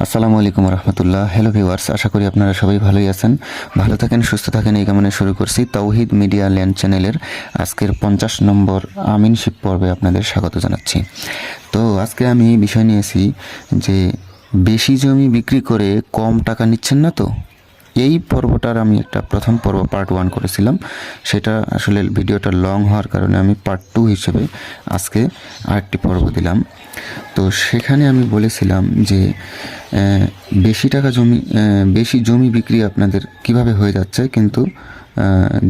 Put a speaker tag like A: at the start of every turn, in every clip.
A: আসসালামু আলাইকুম রহমতুল্লাহ। Hello viewers, আশা করি আপনারা সবাই ভালোই আছেন, ভালো থাকেন, সুস্থ থাকেন এই কামনে শুরু করছি তাওহিদ মিডিয়া ল্যান্ড চ্যানেলের আজকের 50 নম্বর আমিনশিপ পর্বে আপনাদের স্বাগত জানাচ্ছি। তো আজকে আমি বিষয় নিয়েছি যে বেশি জমি বিক্রি করে কম টাকা নিচ্ছেন না তো। এই পর্বটার আমি একটা প্রথম পর্ব পার্ট 1 করেছিলাম, সেটা আসলে ভিডিওটা লং হওয়ার কারণে আমি পার্ট 2 হিসেবে আজকে আরেকটি পর্ব দিলাম। তো সেখানে আমি বলেছিলাম যে বেশি জমি বিক্রি আপনাদের কিভাবে হয়ে যাচ্ছে, কিন্তু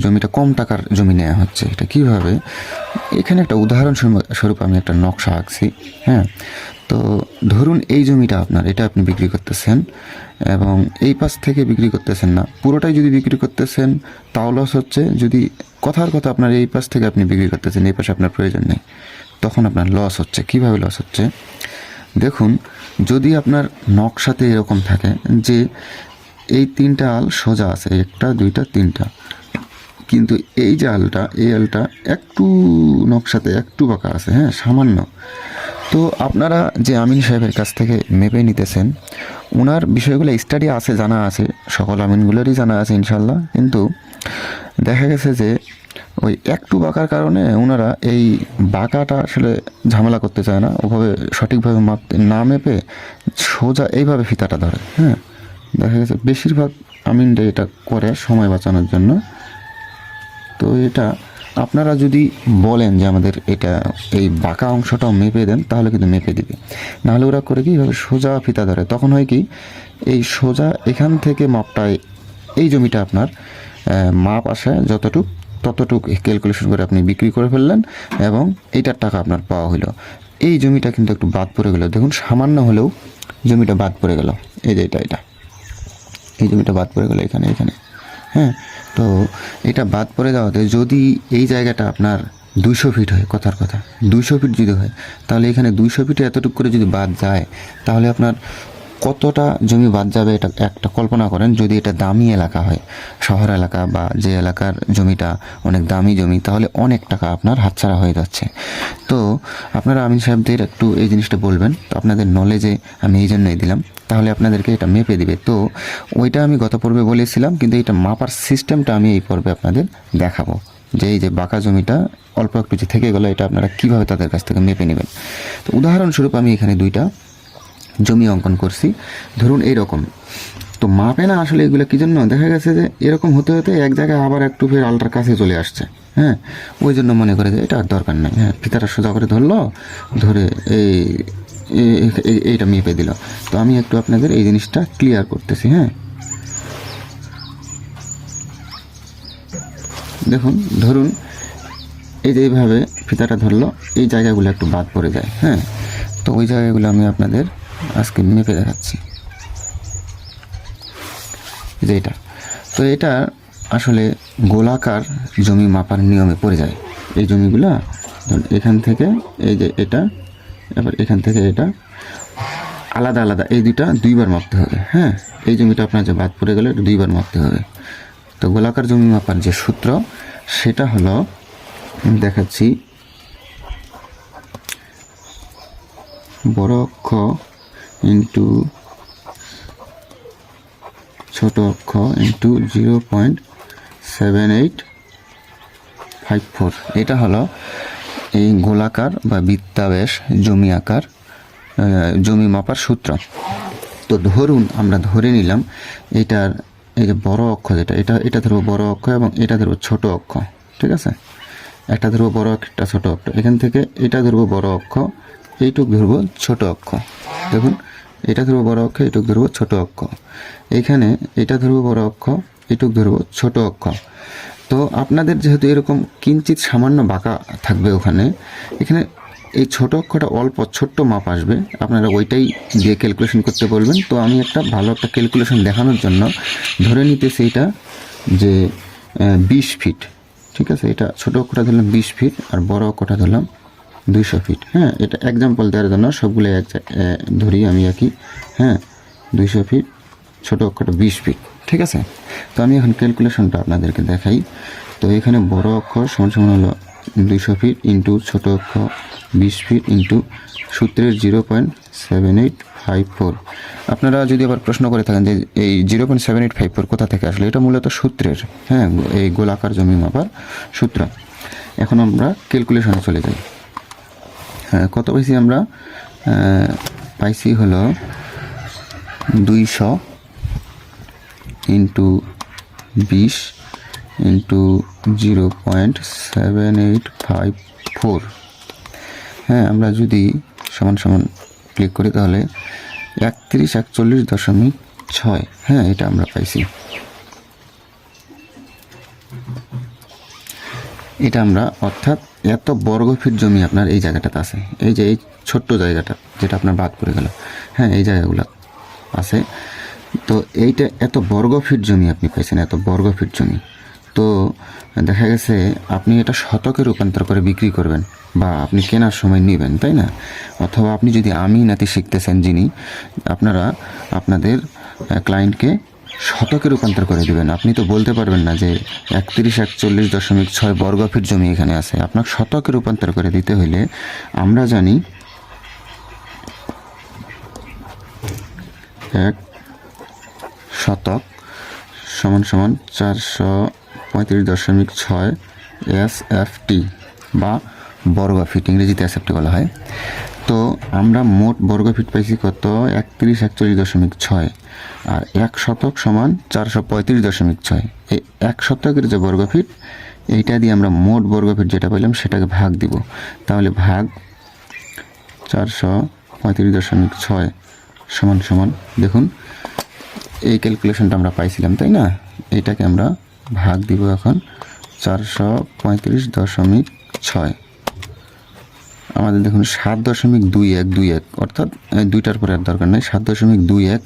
A: জমিটা কম টাকার জমি নেওয়া হচ্ছে। এটা কিভাবে, এখানে একটা উদাহরণস্বরূপ আমি একটা নকশা আঁকছি। হ্যাঁ, তো ধরুন এই জমিটা আপনার, এটা আপনি বিক্রি করতেছেন এবং এই পাশ থেকে বিক্রি করতেছেন না, পুরোটাই যদি বিক্রি করতেছেন তাও লস হচ্ছে। যদি কথার কথা আপনার এই পাশ থেকে আপনি বিক্রি করতেছেন, এই পাশে আপনার প্রয়োজন নেই, তখন আপনার লস হচ্ছে। কিভাবে লস হচ্ছে দেখুন, যদি আপনার নকশাতে এরকম থাকে যে এই 3টা আল সোজা আছে, 1টা 2টা 3টা, কিন্তু এই যে এই আলটা একটু নকশাতে একটু বাঁকা আছে, হ্যাঁ, সামান্য। তো আপনারা যে আমিন সাহেবের কাছ থেকে মেপে নিতেছেন, ওনার বিষয়গুলো স্টাডি আছে, জানা আছে, সকল আমিনগুলোরই জানা আছে ইনশাল্লাহ, কিন্তু দেখা গেছে যে ওই একটু বাঁকার কারণে ওনারা এই বাঁকাটা আসলে ঝামেলা করতে চায় না, ওভাবে সঠিকভাবে মাপতে না মেপে সোজা এইভাবে ফিতাটা ধরে। হ্যাঁ, দেখা গেছে বেশিরভাগ আমিনটা এটা করে সময় বাঁচানোর জন্য। তো এটা আপনারা যদি বলেন যে আমাদের এটা এই বাঁকা অংশটাও মেপে দেন, তাহলে কিন্তু মেপে দিবে। নাহলে ওরা করে কি, এইভাবে সোজা ফিতা ধরে, তখন হয় কি, এই সোজা এখান থেকে মাপটায় এই জমিটা আপনার মাপ আসে ততটুক ক্যালকুলেশন করে আপনি বিক্রি করে ফেললেন এবং এইটার টাকা আপনার পাওয়া হলো। এই জমিটা কিন্তু একটু বাদ পড়ে গেল, দেখুন সামান্য হলেও জমিটা বাদ পড়ে গেল। এই যে এটা এই জমিটা বাদ পড়ে গেল এখানে। হ্যাঁ, তো এটা বাদ পড়ে যাওয়াতে যদি এই জায়গাটা আপনার 200 ফিট হয়, কথার কথা 200 ফিট যদি হয়, তাহলে এখানে 200 ফিটে এতটুকু করে যদি বাদ যায়, তাহলে আপনার কতটা জমি বাদ যাবে এটা একটা কল্পনা করেন। যদি এটা দামি এলাকা হয়, শহর এলাকা বা যে এলাকার জমিটা অনেক দামি জমি, তাহলে অনেক টাকা আপনার হাতছাড়া হয়ে যাচ্ছে। তো আপনারা আমিন সাহেবদের একটু এই জিনিসটা বলবেন, তো আপনাদের নলেজে আমি এই জন্যই দিলাম, তাহলে আপনাদেরকে এটা মেপে দিবে। তো ওইটা আমি গত পর্বে বলেছিলাম, কিন্তু এটা মাপার সিস্টেমটা আমি এই পর্বে আপনাদের দেখাবো, যে এই যে বাঁকা জমিটা অল্প একটু যে থেকে গেলো, এটা আপনারা কীভাবে তাদের কাছ থেকে মেপে নেবেন। তো উদাহরণস্বরূপ আমি এখানে 2টা জমি অঙ্কন করছি, ধরুন এইরকম। তো মাপে না আসলে এগুলো কী জন্য, দেখা গেছে যে এরকম হতে হতে এক জায়গায় আবার একটু ফের আলটার কাছে চলে আসছে। হ্যাঁ, ওই জন্য মনে করে যে এটা আর দরকার নেই। হ্যাঁ, ফিতাটা সোজা করে ধরে এইটা মেপে দিল। তো আমি একটু আপনাদের এই জিনিসটা ক্লিয়ার করতেছি। হ্যাঁ, দেখুন, ধরুন এই যে এইভাবে ফিতাটা ধরলো, এই জায়গাগুলো একটু বাদ পড়ে যায়। হ্যাঁ, তো ওই জায়গাগুলো আমি আপনাদের আজকে মেপে দেখাচ্ছি। যে এটা, তো এটা আসলে গোলাকার জমি মাপার নিয়মে পড়ে যায়। এই জমিগুলো এখান থেকে এই যে এটা, এবার এখান থেকে এটা আলাদা আলাদা, এই দুইটা 2বার মাপতে হবে। হ্যাঁ, এই জমিটা আপনার যে বাদ পড়ে গেলে 2বার মাপতে হবে। তো গোলাকার জমি মাপার যে সূত্র, সেটা হলো, দেখাচ্ছি, বড় অক্ষ ইন্টু ছোট অক্ষ ইন্টু 0.7854। এটা হলো এই গোলাকার বা বৃত্তাবেশ জমি মাপার সূত্র। তো ধরুন আমরা ধরে নিলাম এটার এই যে বড় অক্ষ, যেটা এটা ধরবো বড় অক্ষ এবং এটা ধরবো ছোট অক্ষ। ঠিক আছে, একটা ধরবো বড় অক্ষ, একটা ছোট অক্ষ। এখান থেকে এটা ধরবো বড় অক্ষ, এইটুক ধরবো ছোট অক্ষ। দেখুন, এটা ধরবো বড় অক্ষ, এইটুক ধরবো ছোট অক্ষ। এখানে এটা ধরবো বড় অক্ষ, এইটুক ধরবো ছোট অক্ষ। তো আপনাদের যেহেতু এরকম কিঞ্চিত সামান্য বাঁকা থাকবে ওখানে, এখানে এই ছোট অক্ষটা অল্প ছোট্ট মাপ আসবে, আপনারা ওইটাই দিয়ে ক্যালকুলেশন করতে বলবেন। তো আমি একটা ভালো একটা ক্যালকুলেশন দেখানোর জন্য ধরে নিতেছি এটা যে 20 ফিট। ঠিক আছে, এটা ছোট অক্ষটা ধরলাম 20 ফিট আর বড় অক্ষটা ধরলাম 200 ফিট। হ্যাঁ, এটা এক্সাম্পল দেওয়ার জন্য সবগুলো ধরি আমি একই। হ্যাঁ, 200 ফিট, ছোট অক্ষটা 20 ফিট। ঠিক আছে, তো আমি এখন ক্যালকুলেশনটা আপনাদেরকে দেখাই। তো এখানে বড় অক্ষ সমান হলো 200 ফিট ইন্টু ছোট অক্ষ 20 ফিট ইন্টু সূত্রের 0.7854। আপনারা যদি আবার প্রশ্ন করে থাকেন যে এই 0.7854 কোথা থেকে আসলে, এটা মূলত সূত্রের, হ্যাঁ, এই গোলাকার জমি মাপার সূত্র। এখন আমরা ক্যালকুলেশনে চলে যাই। হ্যাঁ, কত পাইছি আমরা? পাইছি হলো 200 ইন্টু 20 ইন্টু 0.7854। হ্যাঁ, আমরা যদি সমান সমান ক্লিক করি তাহলে 3141.6। হ্যাঁ, এটা আমরা পাইছি। এটা আমরা অর্থাৎ এত বর্গ ফিট জমি আপনার এই জায়গাটাতে আছে, এই যে এই ছোট্ট জায়গাটা যেটা আপনার বাদ পড়ে গেল, হ্যাঁ, এই জায়গাগুলো আছে। তো এইটা এত বর্গ ফিট জমি আপনি পাইছেন, এত বর্গ ফিট জমি। তো দেখা গেছে আপনি এটা শতকে রূপান্তর করে বিক্রি করবেন বা আপনি কেনার সময় নেবেন, তাই না? অথবা আপনি যদি আমি নাতি শিখতেছেন যিনি, আপনারা আপনাদের ক্লায়েন্টকে শতকে রূপান্তর করে দেবেন। আপনি তো বলতে পারবেন না যে 3141.6 বর্গ ফিট জমি এখানে আছে। আপনাকে শতকে রূপান্তর করে দিতে হইলে আমরা জানি 1 শতক সমান সমান 435.6 SFT বা বর্গ ফিট, ইংরেজিতে SFT বলা হয়। তো আমরা মোট বর্গ ফিট পাইছি কত? 3141.6, আর 1 শতক সমান 435.6। এই 1 শতকের যে বর্গ ফিট, এইটা দিয়ে আমরা মোট বর্গ ফিট যেটা পাইলাম সেটাকে ভাগ দিব। তাহলে ভাগ 435.6 সমান সমান, দেখুন এই ক্যালকুলেশনটা আমরা পাইছিলাম, তাই না? এইটাকে আমরা ভাগ দিব এখন 435.6। আমাদের দেখুন 7.2121, অর্থাৎ দুইটার পরে আর দরকার নেই, 7.21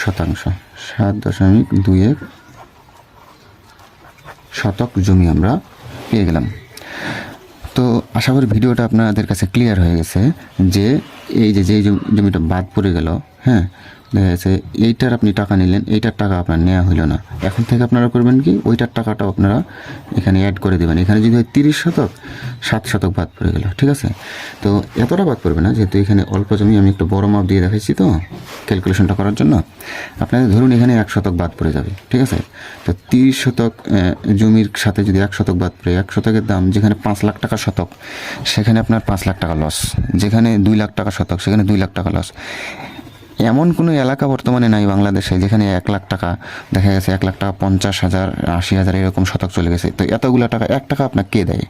A: শতাংশ, 7.21 শতক জমি আমরা পেয়ে গেলাম। তো আশা করি ভিডিওটা আপনাদের কাছে ক্লিয়ার হয়ে গেছে যে এই যে জমিটা বাদ পড়ে গেল, হ্যাঁ, দেখা যাচ্ছে এইটার আপনি টাকা নিলেন, এইটার টাকা আপনার নেওয়া হইল না। এখন থেকে আপনারা করবেন কি, ওইটার টাকাটাও আপনারা এখানে অ্যাড করে দেবেন। এখানে যদি হয় 30 শতক, 7 শতক বাদ পড়ে গেল, ঠিক আছে? তো এতটা বাদ পড়বে না, যেহেতু এখানে অল্প জমি, আমি একটু বড় মাপ দিয়ে দেখাইছি তো ক্যালকুলেশনটা করার জন্য। আপনাদের ধরুন এখানে 1 শতক বাদ পড়ে যাবে, ঠিক আছে? তো 30 শতক জমির সাথে যদি 1 শতক বাদ পড়ে, 1 শতকের দাম যেখানে 5 লাখ টাকা শতক, সেখানে আপনার 5 লাখ টাকা লস। যেখানে 2 লাখ টাকা শতক, সেখানে 2 লাখ টাকা লস। এমন কোনো এলাকা বর্তমানে নাই বাংলাদেশে যেখানে 1 লাখ টাকা, দেখা গেছে 1 লাখ টাকা 50,000, 80,000 এরকম শতক চলে গেছে। তো এতগুলো টাকা, 1 টাকা আপনাকে কে দেয়?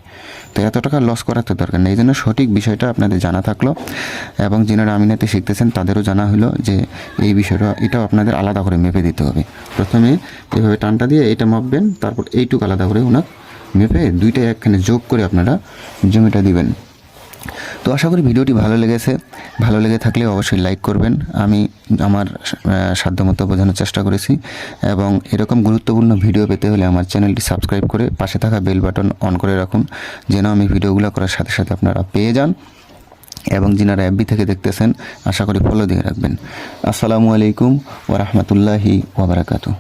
A: তো এত টাকা লস করার তো দরকার নেই। এই জন্য সঠিক বিষয়টা আপনাদের জানা থাকলো, এবং যিনারা আমিনাতে শিখতেছেন তাদেরও জানা হলো যে এই বিষয়টা, এটাও আপনাদের আলাদা করে মেপে দিতে হবে। প্রথমে এভাবে টানটা দিয়ে এটা মাপবেন, তারপর এইটুকু আলাদা করে ওনার মেপে দুইটাই একখানে যোগ করে আপনারা জমিটা দিবেন। তো আশা করি ভিডিওটি ভালো লেগেছে। ভালো লেগে থাকলে অবশ্যই লাইক করবেন। আমি আমার সাধ্যমতো বোঝানোর চেষ্টা করেছি, এবং এরকম গুরুত্বপূর্ণ ভিডিও পেতে হলে আমার চ্যানেলটি সাবস্ক্রাইব করে পাশে থাকা বেল বাটন অন করে রাখুন, যেন আমি ভিডিওগুলো করার সাথে সাথে আপনারা পেয়ে যান। এবং যিনারা এফবি থেকে দেখতেছেন, আশা করি ফলো দিয়ে রাখবেন। আসসালামু আলাইকুম ওয়া রাহমাতুল্লাহি ওয়া বারাকাতুহু।